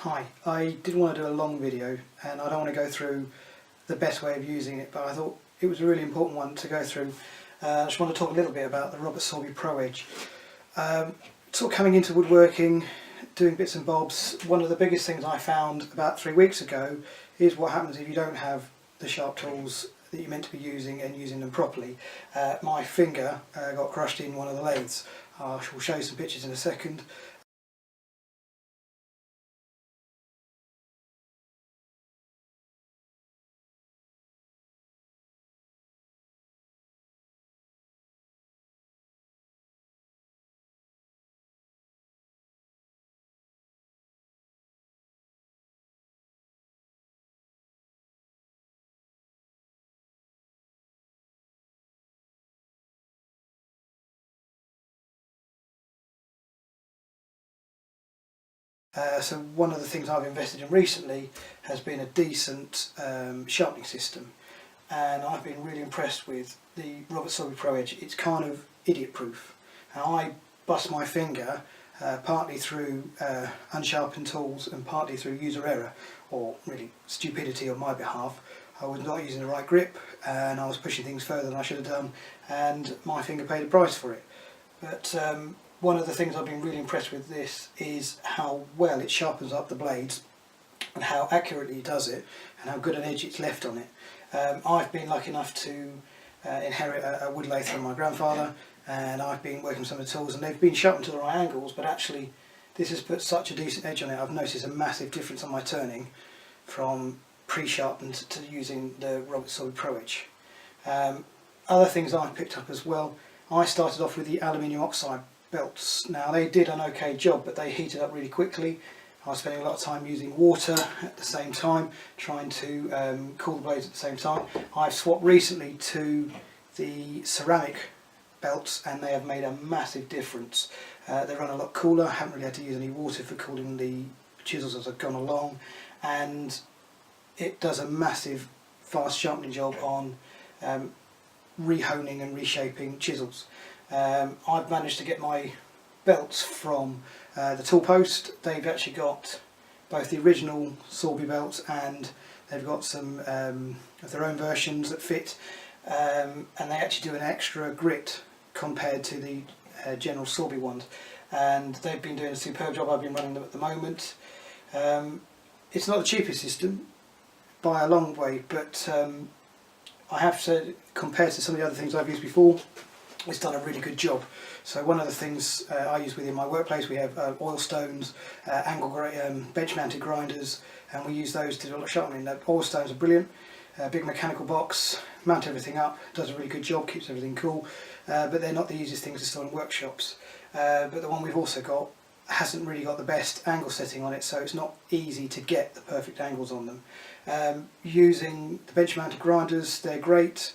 Hi, I didn't want to do a long video and I don't want to go through the best way of using it, but I thought it was a really important one to go through. I just want to talk a little bit about the Robert Sorby Proedge. Sort of coming into woodworking, doing bits and bobs, one of the biggest things I found about 3 weeks ago is what happens if you don't have the sharp tools that you're meant to be using and using them properly. My finger got crushed in one of the lathes. I will show you some pictures in a second. So one of the things I've invested in recently has been a decent sharpening system, and I've been really impressed with the Robert Sorby Proedge. It's kind of idiot proof. Now, I bust my finger partly through unsharpened tools and partly through user error, or really stupidity on my behalf. I was not using the right grip and I was pushing things further than I should have done, and my finger paid a price for it. But one of the things I've been really impressed with this is how well it sharpens up the blades and how accurately it does it and how good an edge it's left on it. I've been lucky enough to inherit a wood lathe from my grandfather, and I've been working with some of the tools and they've been sharpened to the right angles, but actually this has put such a decent edge on it. I've noticed a massive difference on my turning from pre-sharpened to using the Robert Sorby Proedge. Other things I've picked up as well, I started off with the aluminium oxide belts. Now they did an okay job, but they heated up really quickly. I was spending a lot of time using water at the same time, trying to cool the blades at the same time. I've swapped recently to the ceramic belts and they have made a massive difference. They run a lot cooler. I haven't really had to use any water for cooling the chisels as I've gone along, and it does a massive fast sharpening job on rehoning and reshaping chisels. I've managed to get my belts from the tool post. They've actually got both the original Sorby belts and they've got some of their own versions that fit, and they actually do an extra grit compared to the general Sorby ones, and they've been doing a superb job. I've been running them at the moment. It's not the cheapest system by a long way, but I have said, compared to some of the other things I've used before, it's done a really good job. So one of the things I use within my workplace, we have oil stones, bench mounted grinders, and we use those to do a lot of sharpening. The oil stones are brilliant. Big mechanical box, mount everything up, does a really good job, keeps everything cool, but they're not the easiest things to store in workshops. But the one we've also got hasn't really got the best angle setting on it, so it's not easy to get the perfect angles on them. Using the bench mounted grinders, they're great,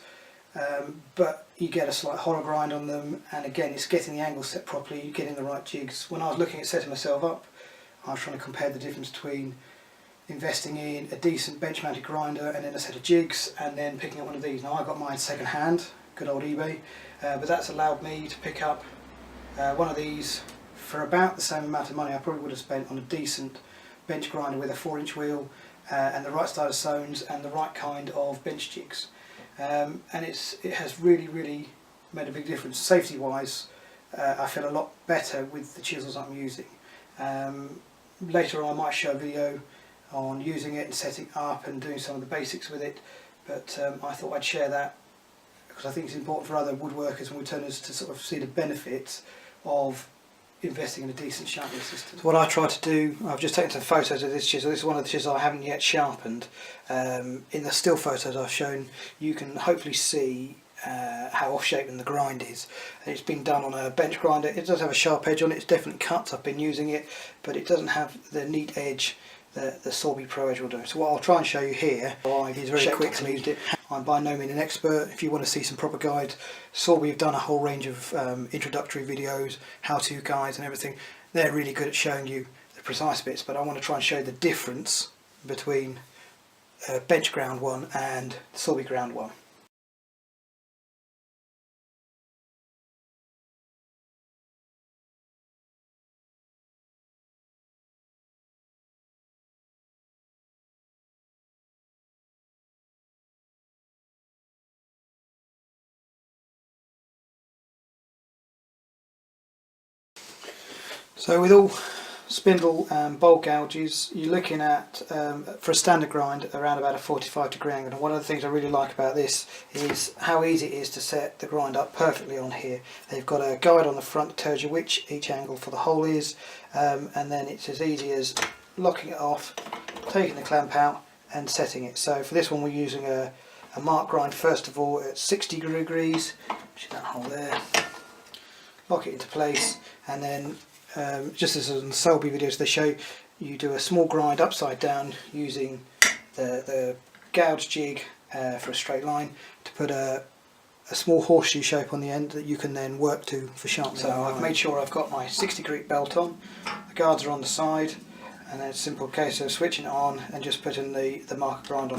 but you get a slight hollow grind on them, and again it's getting the angle set properly, you're getting the right jigs. When I was looking at setting myself up, I was trying to compare the difference between investing in a decent bench mounted grinder and then a set of jigs and then picking up one of these. Now I got mine second hand, good old eBay, but that's allowed me to pick up one of these for about the same amount of money I probably would have spent on a decent bench grinder with a 4-inch wheel and the right style of stones and the right kind of bench jigs. And it has really made a big difference. Safety wise, I feel a lot better with the chisels I'm using. Later on I might show a video on using it and setting it up and doing some of the basics with it, but I thought I'd share that because I think it's important for other woodworkers and woodturners to sort of see the benefits of investing in a decent sharpening system. So what I try to do, I've just taken some photos of this chisel. This is one of the chisels I haven't yet sharpened. In the still photos I've shown, you can hopefully see how off-shapen the grind is. It's been done on a bench grinder. It does have a sharp edge on it, it's definitely cut, I've been using it, but it doesn't have the neat edge that the Sorby Proedge will do. So what I'll try and show you here is very quickly. I'm by no means an expert. If you want to see some proper guides, Sorby have done a whole range of introductory videos, how-to guides and everything. They're really good at showing you the precise bits, but I want to try and show the difference between bench ground one and Sorby ground one. So with all spindle and bolt gouges, you're looking at, for a standard grind, around about a 45° angle. And one of the things I really like about this is how easy it is to set the grind up perfectly on here. They've got a guide on the front that tells you which each angle for the hole is, and then it's as easy as locking it off, taking the clamp out and setting it. So for this one we're using a mark grind first of all at 60°, which is that hole there. Lock it into place, and then just as in the Sorby videos, they show you do a small grind upside down using the gouge jig for a straight line to put a small horseshoe shape on the end that you can then work to for sharpening. So I've made sure I've got my 60° belt on, the guards are on the side, and then it's a simple case of switching it on and just putting the marker grind on.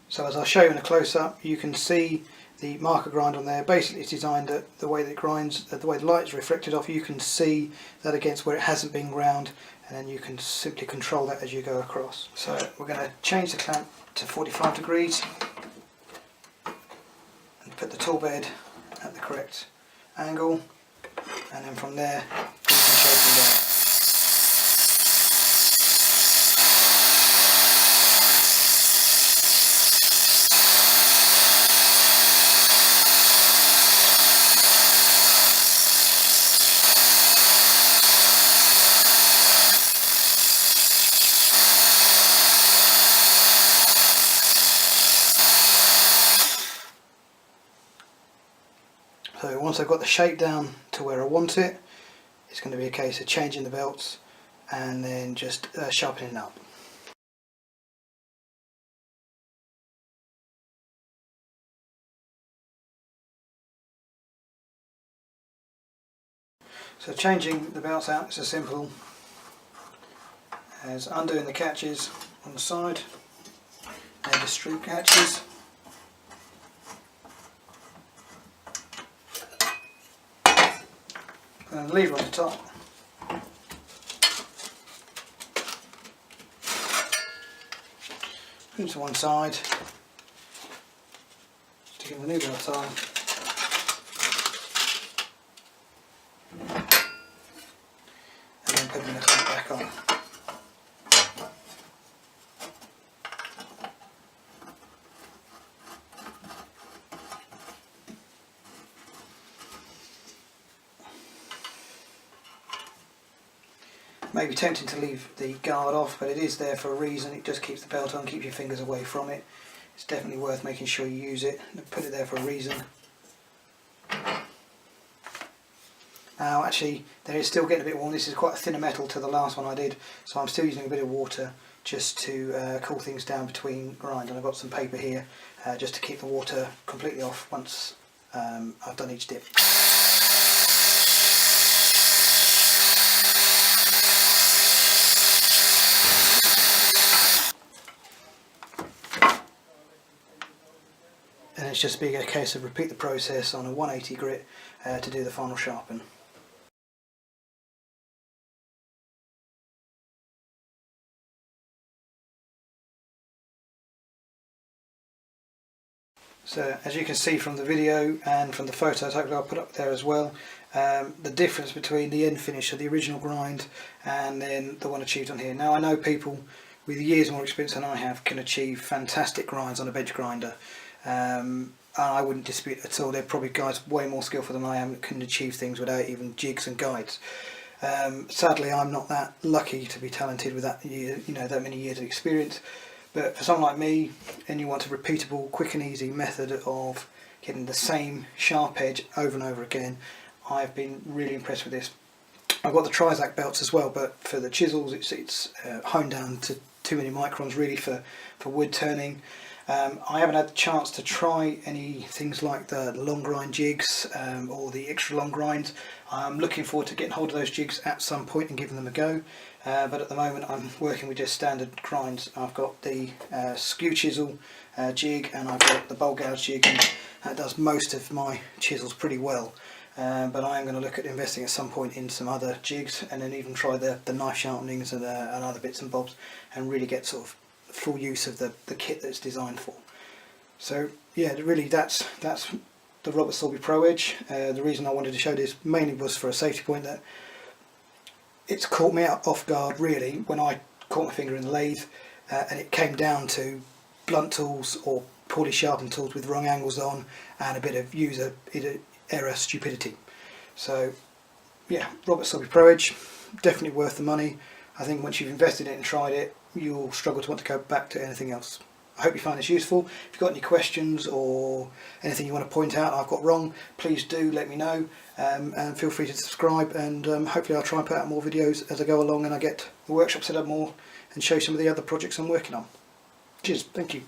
So as I'll show you in a close-up, you can see the marker grind on there. Basically it's designed that the way that it grinds, the way the light is reflected off, you can see that against where it hasn't been ground, and then you can simply control that as you go across. So we're going to change the clamp to 45° and put the tool bed at the correct angle, and then from there we can shape them down. So once I've got the shape down to where I want it, it's going to be a case of changing the belts and then just sharpening up. So changing the belts out is as simple as undoing the catches on the side and the screw catches. And the lever on the top. Put it to one side, sticking the new belt on, and then putting the clamp back on. Maybe tempting to leave the guard off, but it is there for a reason. It just keeps the belt on, keeps your fingers away from it. It's definitely worth making sure you use it. Put it there for a reason. Now actually there is still getting a bit warm. This is quite a thinner metal to the last one I did, so I'm still using a bit of water just to cool things down between grind, and I've got some paper here just to keep the water completely off once I've done each dip. And it's just being a case of repeat the process on a 180 grit to do the final sharpen. So as you can see from the video and from the photos, hopefully I'll put up there as well, the difference between the end finish of the original grind and then the one achieved on here. Now I know people with years more experience than I have can achieve fantastic grinds on a bench grinder. I wouldn't dispute at all. There are probably guys way more skillful than I am that can achieve things without even jigs and guides. Sadly, I'm not that lucky to be talented with that, that many years of experience. But for someone like me, and you want a repeatable, quick and easy method of getting the same sharp edge over and over again, I've been really impressed with this. I've got the Trizac belts as well, but for the chisels, it's honed down to too many microns really for wood turning. I haven't had the chance to try any things like the long grind jigs or the extra long grinds. I'm looking forward to getting hold of those jigs at some point and giving them a go, but at the moment I'm working with just standard grinds. I've got the skew chisel jig, and I've got the bowl gouge jig, and that does most of my chisels pretty well. But I am going to look at investing at some point in some other jigs, and then even try the knife sharpenings and other bits and bobs, and really get sort of full use of the kit that it's designed for. So yeah, really that's the Robert Sorby Proedge. The reason I wanted to show this mainly was for a safety point, that it's caught me out off guard really when I caught my finger in the lathe and it came down to blunt tools or poorly sharpened tools with wrong angles on and a bit of user error stupidity. So yeah, Robert Sorby Proedge, definitely worth the money. I think once you've invested in it and tried it, you'll struggle to want to go back to anything else. I hope you find this useful. If you've got any questions or anything you want to point out I've got wrong, please do let me know, and feel free to subscribe, and hopefully I'll try and put out more videos as I go along and I get the workshop set up more and show some of the other projects I'm working on. Cheers, thank you.